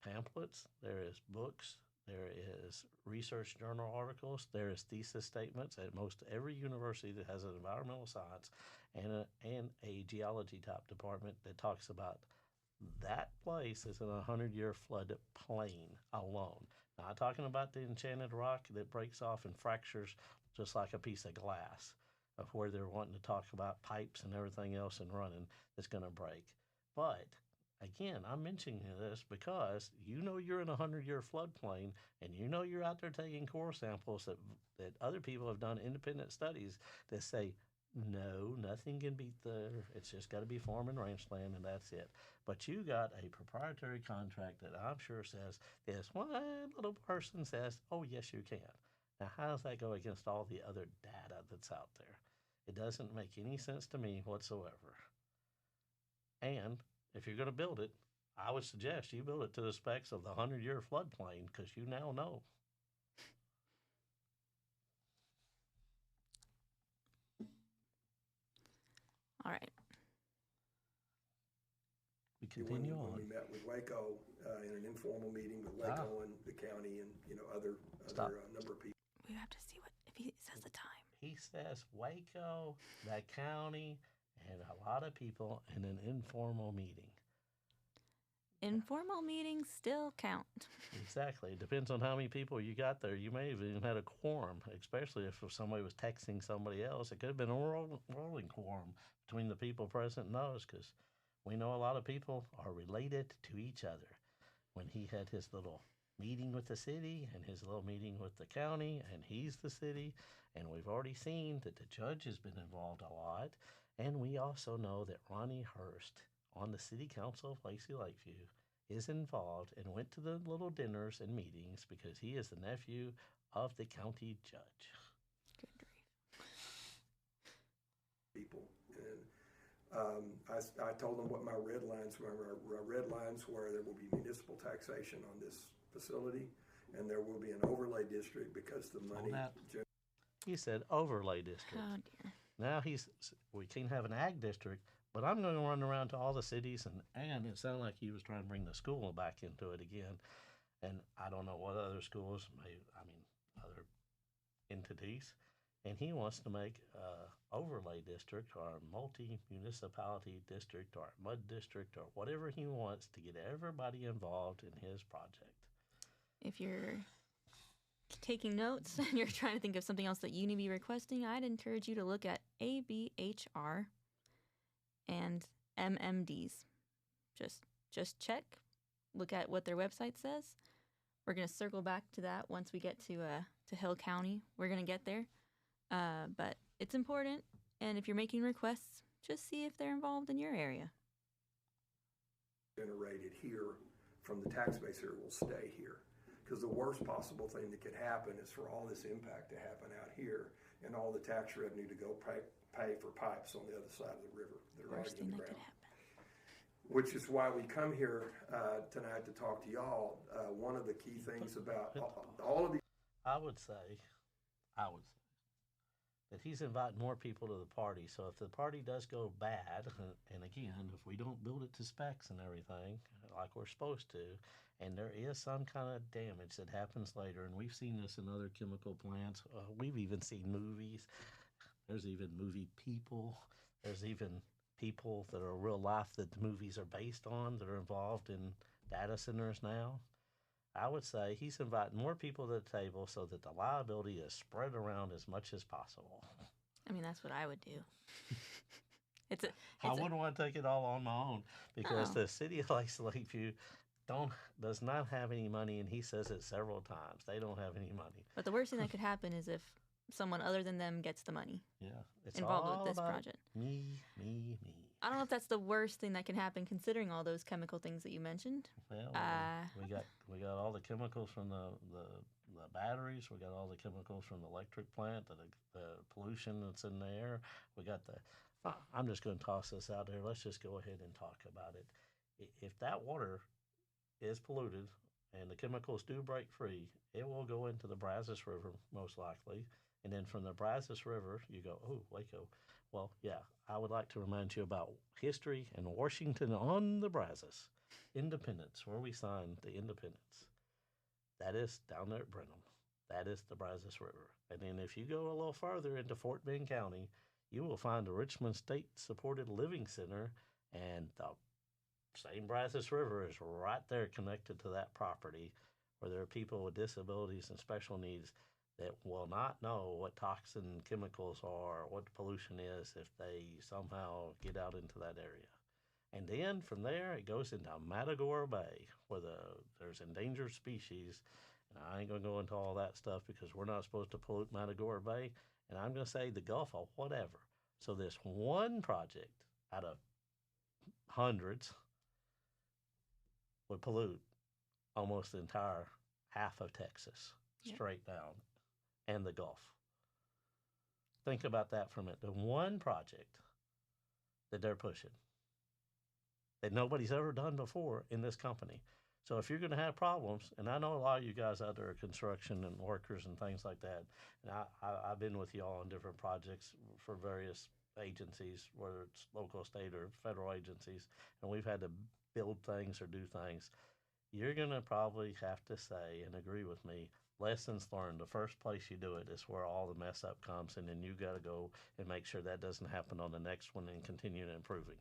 pamphlets, there is books, there is research journal articles, there is thesis statements at most every university that has an environmental science and a geology type department that talks about that place is in a 100-year flood plain alone. Not talking about the enchanted rock that breaks off and fractures just like a piece of glass, of where they're wanting to talk about pipes and everything else and running that's going to break. But again, I'm mentioning this because you know you're in a 100-year floodplain, and you know you're out there taking core samples that other people have done independent studies that say, no, nothing can beat it's just got to be farm and ranch land, and that's it. But you got a proprietary contract that I'm sure says this one little person says, oh, yes, you can. Now, how does that go against all the other data that's out there? It doesn't make any sense to me whatsoever. And if you're going to build it, I would suggest you build it to the specs of the 100-year floodplain, because you now know. All right. We continue when on. we met with Waco in an informal meeting with Waco and the county and other number of people. We have to see if he says the time. He says Waco, the county, and a lot of people in an informal meeting. Informal meetings still count. Exactly. It depends on how many people you got there. You may have even had a quorum, especially if somebody was texting somebody else. It could have been a rolling quorum between the people present and those, because we know a lot of people are related to each other. When he had his little meeting with the city and his little meeting with the county, and he's the city, and we've already seen that the judge has been involved a lot, and we also know that Ronnie Hurst on the city council of Lacey Lakeview is involved and went to the little dinners and meetings because he is the nephew of the county judge. Good grief. People. And I told them what my red lines were. My red lines were there will be municipal taxation on this facility, and there will be an overlay district because the money. He said overlay district. Oh, dear. Now we can't have an ag district, but I'm going to run around to all the cities, and it sounded like he was trying to bring the school back into it again. And I don't know what other schools, other entities. And he wants to make overlay district or multi-municipality district or mud district or whatever he wants to get everybody involved in his project. If you're taking notes and you're trying to think of something else that you need to be requesting, I'd encourage you to look at ABHR and MMDs. Just check, look at what their website says. We're going to circle back to that once we get to Hill County. We're going to get there. But it's important, and if you're making requests, just see if they're involved in your area. Generated here from the tax base here will stay here, because the worst possible thing that could happen is for all this impact to happen out here and all the tax revenue to go pay for pipes on the other side of the river that are Worst already in thing the that ground. could happen. Which is why we come here tonight to talk to y'all. One of the key things about all of these. I would say that he's inviting more people to the party. So if the party does go bad, and again, if we don't build it to specs and everything like we're supposed to, and there is some kind of damage that happens later, and we've seen this in other chemical plants. We've even seen movies. There's even movie people. There's even people that are real life that the movies are based on that are involved in data centers now. I would say he's inviting more people to the table so that the liability is spread around as much as possible. I mean, that's what I would do. I wouldn't want to take it all on my own, because the city of Lacey Lakeview does not have any money, and he says it several times. They don't have any money. But the worst thing that could happen is if someone other than them gets the money. Yeah, it's involved all with this about project. Me. I don't know if that's the worst thing that can happen, considering all those chemical things that you mentioned. Well, we got all the chemicals from the batteries. We got all the chemicals from the electric plant, the pollution that's in the air. We got I'm just going to toss this out there. Let's just go ahead and talk about it. If that water is polluted and the chemicals do break free, it will go into the Brazos River most likely. And then from the Brazos River, you go, oh, Waco. Well, yeah, I would like to remind you about history and Washington on the Brazos. Independence, where we signed the independence. That is down there at Brenham. That is the Brazos River. And then if you go a little farther into Fort Bend County, you will find the Richmond State Supported Living Center, and the same Brazos River is right there connected to that property, where there are people with disabilities and special needs that will not know what toxin chemicals are, what pollution is, if they somehow get out into that area. And then from there, it goes into Matagorda Bay, where there's endangered species. And I ain't going to go into all that stuff because we're not supposed to pollute Matagorda Bay. And I'm going to say the Gulf or whatever. So this one project out of hundreds would pollute almost the entire half of Texas, straight down, and the Gulf. Think about that for a minute. The one project that they're pushing that nobody's ever done before in this company. So if you're going to have problems, and I know a lot of you guys out there are construction and workers and things like that, and I've been with you all on different projects for various agencies, whether it's local, state, or federal agencies, and we've had to build things or do things. You're going to probably have to say and agree with me, lessons learned. The first place you do it is where all the mess up comes, and then you got to go and make sure that doesn't happen on the next one and continue improving.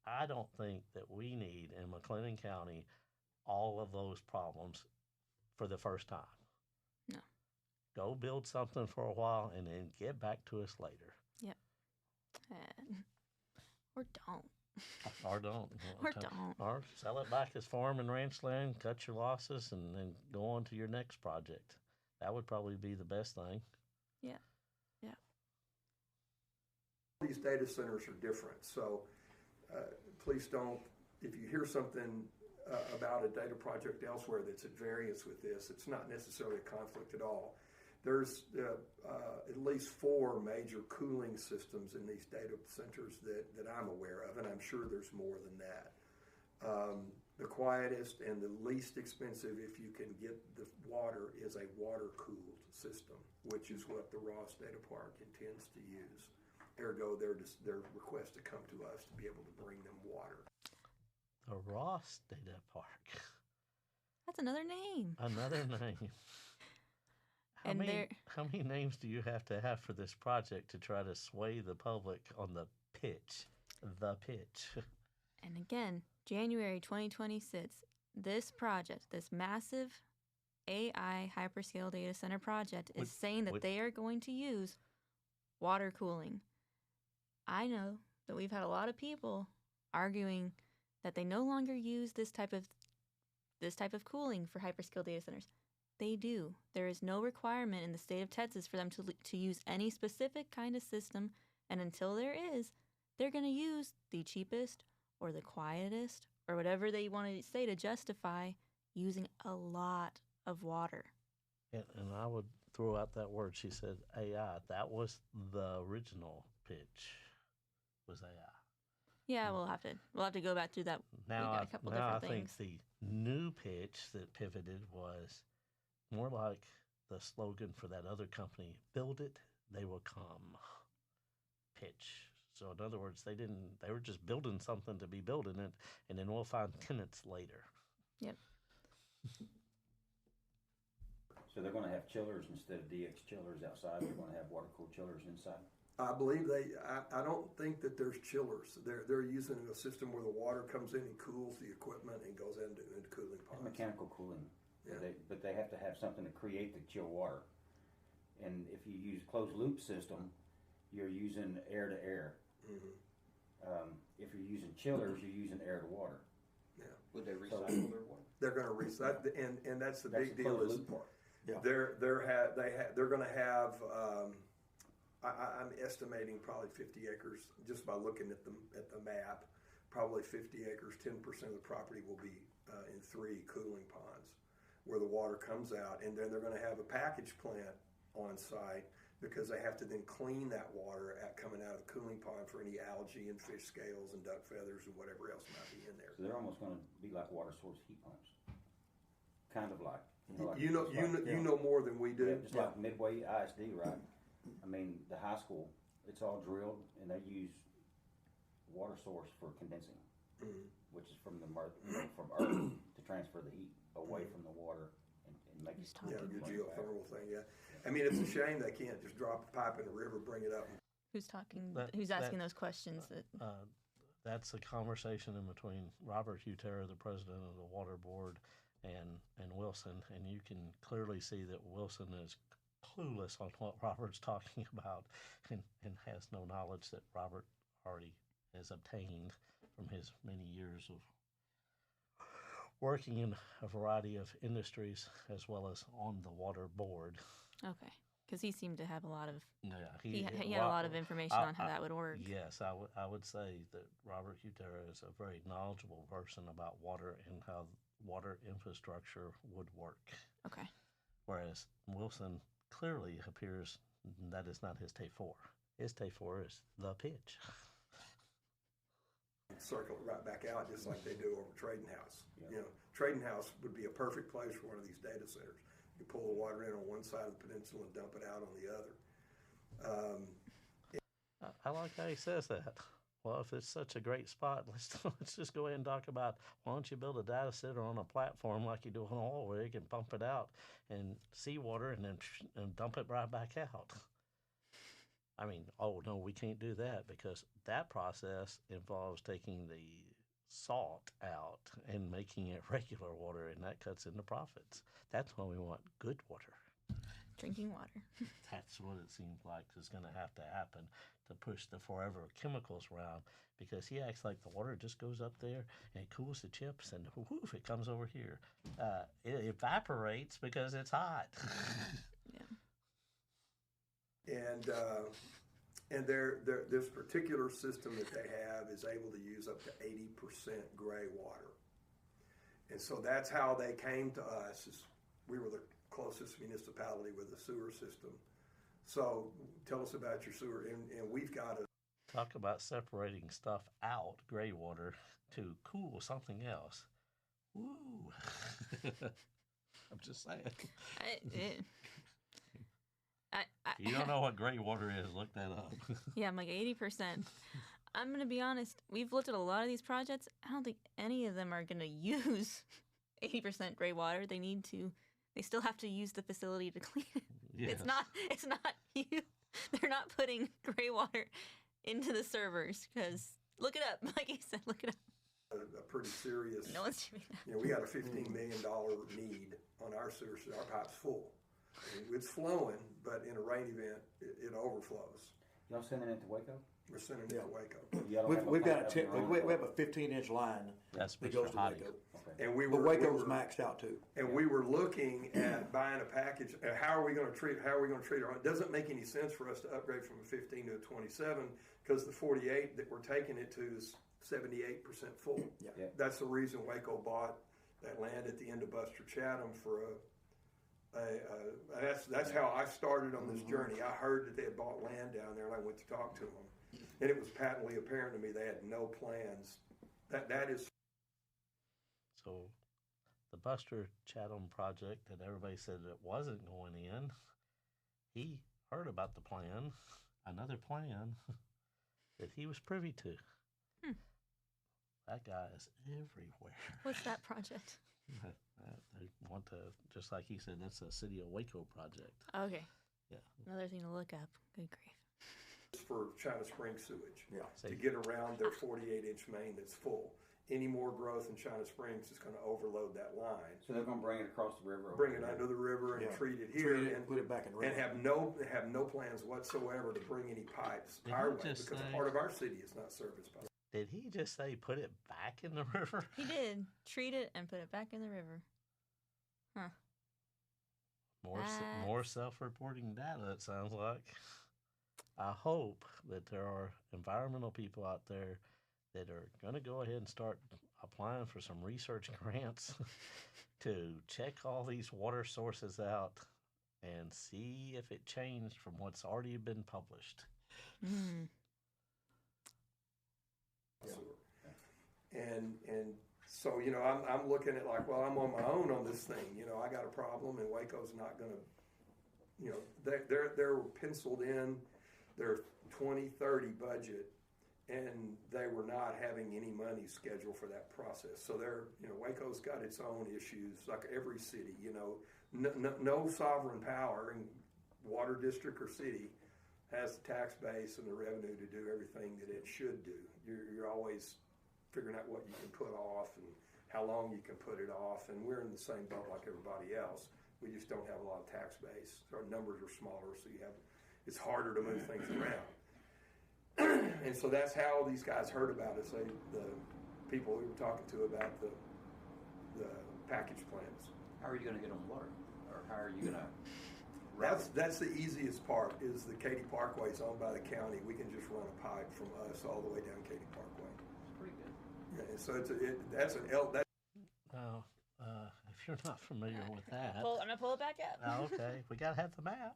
I don't think that we need in McLennan County all of those problems for the first time. No. Go build something for a while and then get back to us later. Yep. Or don't. Or don't. Or don't. Or sell it back as farm and ranch land, cut your losses, and then go on to your next project. That would probably be the best thing. Yeah. Yeah. These data centers are different, so please don't, if you hear something about a data project elsewhere that's at variance with this, it's not necessarily a conflict at all. There's at least 4 major cooling systems in these data centers that I'm aware of, and I'm sure there's more than that. The quietest and the least expensive, if you can get the water, is a water-cooled system, which is what the Ross Data Park intends to use. Ergo, their request to come to us to be able to bring them water. The Ross Data Park. That's another name. Another name. How many names do you have to have for this project to try to sway the public on the pitch? The pitch. And again, January 2026, this project, this massive AI hyperscale data center project is saying that they are going to use water cooling. I know that we've had a lot of people arguing that they no longer use this type of cooling for hyperscale data centers. They do. There is no requirement in the state of Texas for them to use any specific kind of system, and until there is, they're going to use the cheapest or the quietest or whatever they want to say to justify using a lot of water. And I would throw out that word. She said AI. That was the original pitch. Was AI. Yeah, we'll have to go back through that. Now, we got a couple different things. I think the new pitch that pivoted was more like the slogan for that other company: "Build it, they will come." Pitch. So in other words, they were just building something to be building it, and then we'll find tenants later. Yep. So they're going to have chillers instead of DX chillers outside. They're going to have water-cooled chillers inside. I believe I don't think that there's chillers. They're using a system where the water comes in and cools the equipment and goes into cooling pods. Mechanical cooling. Yeah. But they have to have something to create the chill water. And if you use closed loop system, you're using air to air. Mm-hmm. If you're using chillers, you're using air to water. Yeah. Would they recycle their water? They're going to recycle, and that's the big the deal. closed Is loop part. Yeah. They're going to have. I'm estimating probably 50 acres just by looking at the map. Probably 50 acres, 10% of the property will be in 3 cooling ponds, where the water comes out, and then they're going to have a package plant on site because they have to then clean that water coming out of the cooling pond for any algae and fish scales and duck feathers and whatever else might be in there. So they're almost going to be like water source heat pumps, kind of like. You know more than we do. Yeah, just like Midway ISD, right? I mean, the high school, it's all drilled, and they use water source for condensing, which is from the from Earth to transfer the heat away from the water and make it. Yeah, your geothermal thing. Yeah, I mean, it's a shame they can't just drop a pipe in the river, bring it up. Who's talking? Who's asking those questions? That's a conversation in between Robert Hutera, the president of the Water Board, and Wilson, and you can clearly see that Wilson is clueless on what Robert's talking about, and has no knowledge that Robert already has obtained from his many years of working in a variety of industries as well as on the Water Board. Okay, because he seemed to have a lot of. Yeah, he had a lot of information on how that would work. Yes, I would say that Robert Hutera is a very knowledgeable person about water and how water infrastructure would work. Okay. Whereas Wilson clearly appears that is not his T4. His T4 is the pitch. Circle it right back out just like they do over Trading House. Yeah. You know, Trading House would be a perfect place for one of these data centers. You pull the water in on one side of the peninsula and dump it out on the other. I like how he says that. Well, if it's such a great spot, let's just go ahead and talk about, why don't you build a data center on a platform like you do on an oil rig and pump it out and seawater and then dump it right back out. I mean, oh no, we can't do that because that process involves taking the salt out and making it regular water, and that cuts into profits. That's why we want good water. Drinking water. That's what it seems like is going to have to happen to push the forever chemicals around, because he acts like the water just goes up there and it cools the chips and whoof, it comes over here. It evaporates because it's hot. Yeah. And this particular system that they have is able to use up to 80% gray water. And so that's how they came to us. We were the closest municipality with a sewer system. So tell us about your sewer. And we've got a... Talk about separating stuff out, gray water, to cool something else. Woo! I'm just saying. You don't know what gray water is, look that up. Yeah, I'm like 80%. I'm going to be honest. We've looked at a lot of these projects. I don't think any of them are going to use 80% gray water. They still have to use the facility to clean it. Yes. It's not you. They're not putting gray water into the servers because look it up. Like you said, look it up. A pretty serious... No one's doing that. You know, we got a $15 million need on our sewer system. Our pipe's full. It's flowing, but in a rain event, it overflows. Y'all sending it to Waco? We're sending it to Waco. We've got we have a 15-inch line That's that goes to Mr. Waco. Okay. And But Waco's maxed out too. And we were looking at buying a package. How are we going to treat our own? It doesn't make any sense for us to upgrade from a 15 to a 27 because the 48 that we're taking it to is 78% full. Yeah. That's the reason Waco bought that land at the end of Buster Chatham for that's how I started on this journey. I heard that they had bought land down there, and I went to talk to them, and it was patently apparent to me they had no plans. That is. So, the Buster Chatham project that everybody said it wasn't going in, he heard about the plan, another plan that he was privy to. That guy is everywhere. What's that project? They want to, just like he said, that's a City of Waco project. Okay. Yeah. Another thing to look up. Good grief. For China Springs sewage. Yeah. To get around their 48-inch main that's full. Any more growth in China Springs is going to overload that line. So they're going to bring it across the river. Bring it under the river and treat it here, and put it back in the river. and have no plans whatsoever to bring any pipes our way because part of our city is not serviced by. Did he just say put it back in the river? He did. Treat it and put it back in the river. Huh. More self-reporting data, it sounds like. I hope that there are environmental people out there that are going to go ahead and start applying for some research grants to check all these water sources out and see if it changed from what's already been published. Mm. And so, you know, I'm looking at like, well, I'm on my own on this thing. You know, I got a problem, and Waco's not going to, you know, they're penciled in their 2030 budget, and they were not having any money scheduled for that process. So they're, you know, Waco's got its own issues, like every city. You know, no sovereign power in water district or city has the tax base and the revenue to do everything that it should do. You're always figuring out what you can put off and how long you can put it off, and we're in the same boat like everybody else. We just don't have a lot of tax base. Our numbers are smaller, so it's harder to move things around. And so that's how these guys heard about us. The people we were talking to about the package plans. How are you going to get them water? Or how are you going to? That's the easiest part. Is the Katy Parkway is owned by the county. We can just run a pipe from us all the way down Katy Parkway. It's pretty good. Yeah, and so that's an L. Now, if you're not familiar with that, I'm gonna pull it back up. okay, we got to have the map.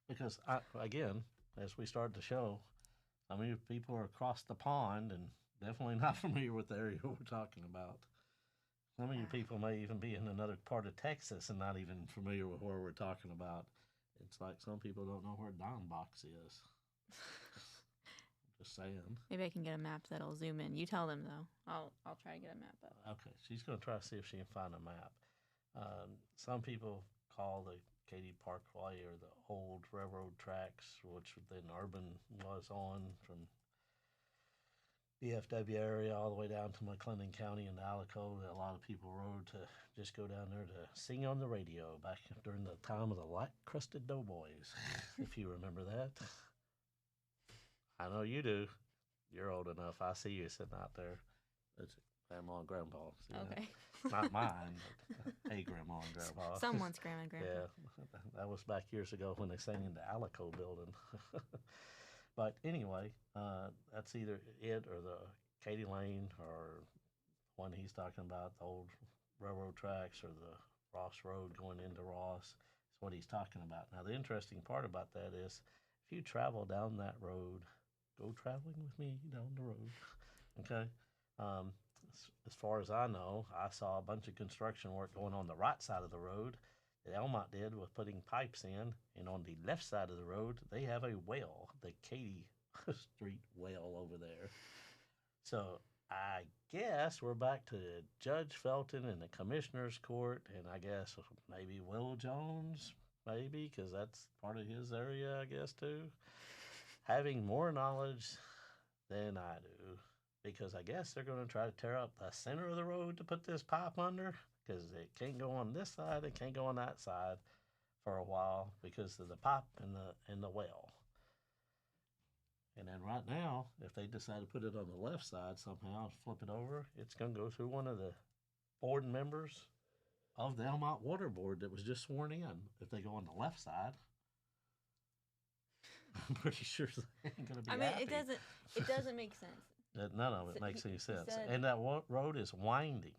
Because, again, as we start to show, I mean, people are across the pond and definitely not familiar with the area we're talking about. Some of you people may even be in another part of Texas and not even familiar with where we're talking about. It's like some people don't know where Don Box is. Just saying. Maybe I can get a map that'll zoom in. You tell them though. I'll try to get a map up. Okay, she's going to try to see if she can find a map. Some people call the Katy Parkway or the old railroad tracks, which then Urban was on from DFW area all the way down to McLennan County and Alico. A lot of people rode to just go down there to sing on the radio back during the time of the light-crusted doughboys, if you remember that. I know you do. You're old enough. I see you sitting out there. It's Grandma and Grandpa. See Okay. that? Not mine, but hey, Grandma and Grandpa. Someone's grandma and grandpa. Yeah, that was back years ago when they sang in the Alico building. But anyway, that's either it or the Katy Lane or one he's talking about, the old railroad tracks, or the Ross Road going into Ross. Is what he's talking about. Now, the interesting part about that is if you travel down that road, go traveling with me down the road, okay? As far as I know, I saw a bunch of construction work going on the right side of the road that Elm Mott did was putting pipes in, and on the left side of the road, they have a well, the Katy Street well over there. So I guess we're back to Judge Felton in the Commissioner's Court, and I guess maybe Will Jones, maybe, because that's part of his area, I guess, too, having more knowledge than I do. Because I guess they're going to try to tear up the center of the road to put this pipe under, because it can't go on this side, it can't go on that side for a while because of the pipe and the well. And then right now, if they decide to put it on the left side somehow, flip it over, it's going to go through one of the board members of the Elm Mott Water Board that was just sworn in. If they go on the left side, I'm pretty sure they ain't going to be happy. It doesn't make sense. None of it makes any sense. said- And that road is winding.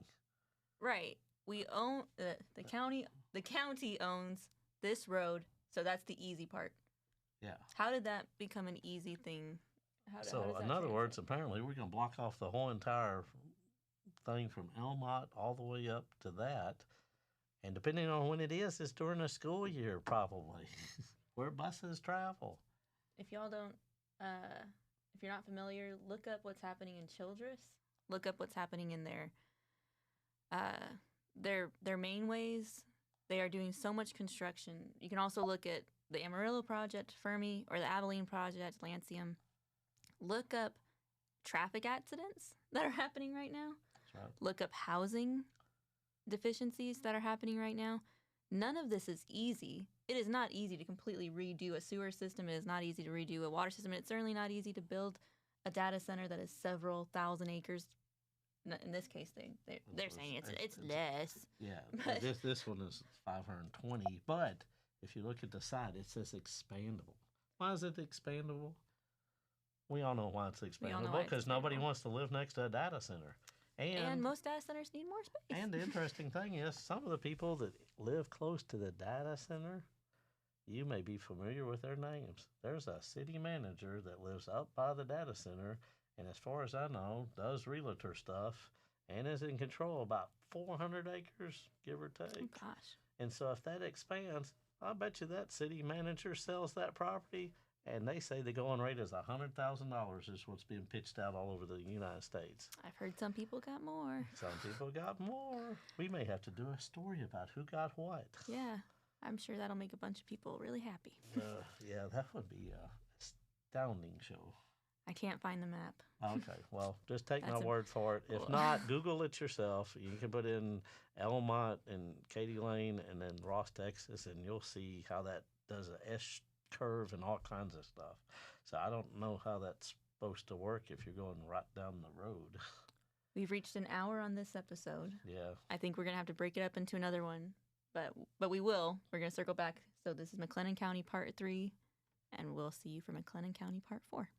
Right. We own the county. The county owns this road, so that's the easy part. Yeah. How did that become an easy thing? How So, does that in other translate? words, apparently we're going to block off the whole entire thing from Elm Mott all the way up to that. And depending on when it is, it's during the school year, probably, where buses travel. If y'all don't, if you're not familiar, look up what's happening in Childress. Look up what's happening in their mainways. They are doing so much construction. You can also look at the Amarillo project, Fermi, or the Abilene project, Lancium. Look up traffic accidents that are happening right now. That's right. Look up housing deficiencies that are happening right now. None of this is easy. It is not easy to completely redo a sewer system. It is not easy to redo a water system. It's certainly not easy to build a data center that is several thousand acres. In this case, they're saying it's less. Yeah, But- this one is 520. But if you look at the side, it says expandable. Why is it expandable? We all know why it's We all know expandable why it's because nobody expandable. wants to live next to a data center. And most data centers need more space. And the interesting thing is, some of the people that live close to the data center, you may be familiar with their names. There's a city manager that lives up by the data center, and as far as I know, does realtor stuff and is in control of about 400 acres, give or take. Oh, gosh. And so if that expands, I bet you that city manager sells that property, and they say the going rate is $100,000 is what's being pitched out all over the United States. I've heard some people got more. Some people got more. We may have to do a story about who got what. Yeah, I'm sure that'll make a bunch of people really happy. Yeah, that would be a astounding show. I can't find the map. Okay, well, just take my That's word for it. If not, Google it yourself. You can put in Elm Mott and Katy Lane and then Ross, Texas, and you'll see how that does a S curve and all kinds of stuff. So I don't know how that's supposed to work if you're going right down the road. We've reached an hour on this episode. Yeah. I think we're going to have to break it up into another one, but we will. We're going to circle back. So this is McLennan County Part 3, and we'll see you for McLennan County Part 4.